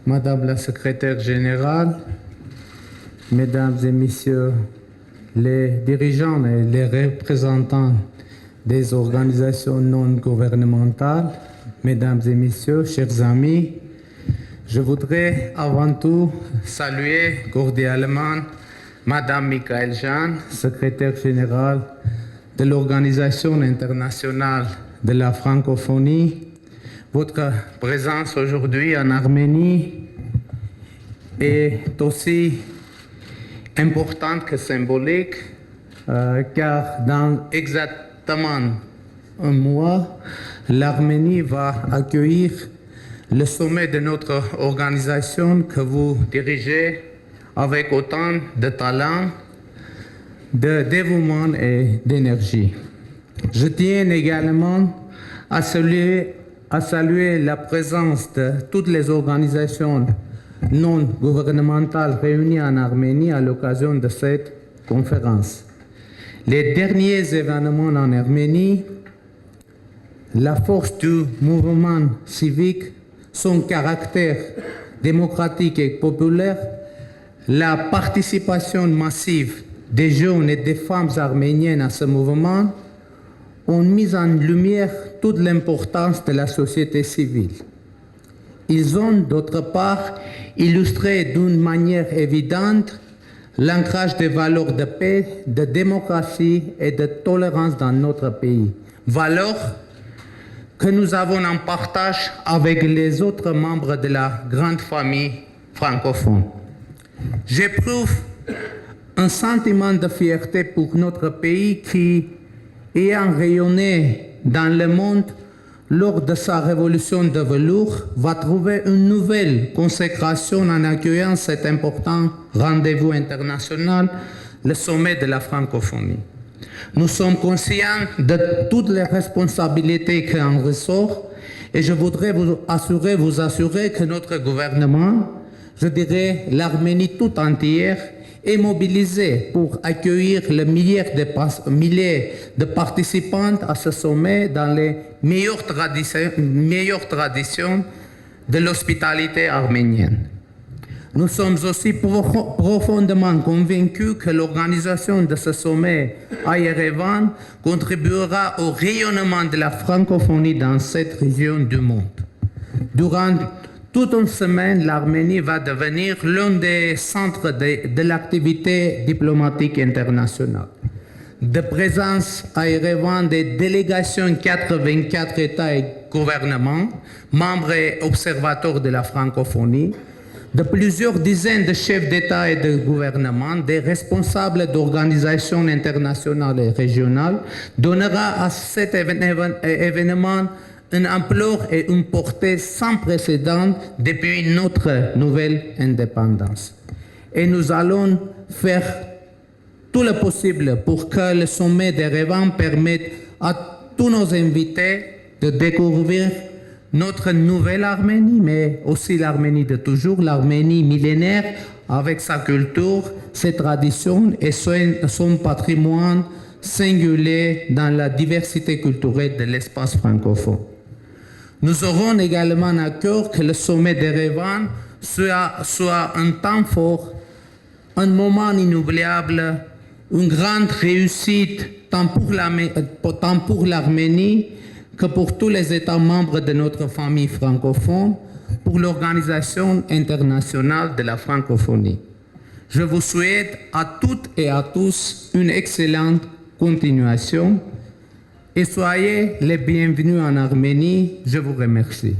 Madame la secrétaire générale, Mesdames et Messieurs les dirigeants et les représentants des organisations non gouvernementales, Mesdames et Messieurs, chers amis, je voudrais avant tout saluer cordialement Madame Michaëlle Jeanne, secrétaire générale de l'Organisation internationale de la francophonie. Votre présence aujourd'hui en Arménie est aussi importante que symbolique, car dans exactement un mois, l'Arménie va accueillir le sommet de notre organisation que vous dirigez avec autant de talent, de dévouement et d'énergie. Je tiens également à saluer la présence de toutes les organisations non gouvernementales réunies en Arménie à l'occasion de cette conférence. Les derniers événements en Arménie, la force du mouvement civique, son caractère démocratique et populaire, la participation massive des jeunes et des femmes arméniennes à ce mouvement ont mis en lumière toute l'importance de la société civile. Ils ont d'autre part illustré d'une manière évidente l'ancrage des valeurs de paix, de démocratie et de tolérance dans notre pays. Valeurs que nous avons en partage avec les autres membres de la grande famille francophone. J'éprouve un sentiment de fierté pour notre pays qui, ayant rayonné dans le monde lors de sa révolution de velours, va trouver une nouvelle consécration en accueillant cet important rendez-vous international, le sommet de la francophonie. Nous sommes conscients de toutes les responsabilités qui en ressortent et je voudrais vous assurer que notre gouvernement, je dirais l'Arménie tout entière, est mobilisée pour accueillir le milliers de participants à ce sommet dans les meilleures traditions de l'hospitalité arménienne. Nous sommes aussi profondément convaincus que l'organisation de ce sommet à Yerevan contribuera au rayonnement de la francophonie dans cette région du monde. Durant toute une semaine, l'Arménie va devenir l'un des centres de l'activité diplomatique internationale. De présence à Yerevan des délégations 84 États et gouvernements, membres et observateurs de la francophonie, de plusieurs dizaines de chefs d'État et de gouvernement, des responsables d'organisations internationales et régionales, donnera à cet événement une ampleur et une portée sans précédent depuis notre nouvelle indépendance. Et nous allons faire tout le possible pour que le sommet d'Erevan permette à tous nos invités de découvrir notre nouvelle Arménie, mais aussi l'Arménie de toujours, l'Arménie millénaire, avec sa culture, ses traditions et son patrimoine singulier dans la diversité culturelle de l'espace francophone. Nous aurons également à cœur que le sommet d'Erevan soit un temps fort, un moment inoubliable, une grande réussite tant pour l'Arménie que pour tous les États membres de notre famille francophone, pour l'Organisation internationale de la francophonie. Je vous souhaite à toutes et à tous une excellente continuation et soyez les bienvenus en Arménie. Je vous remercie.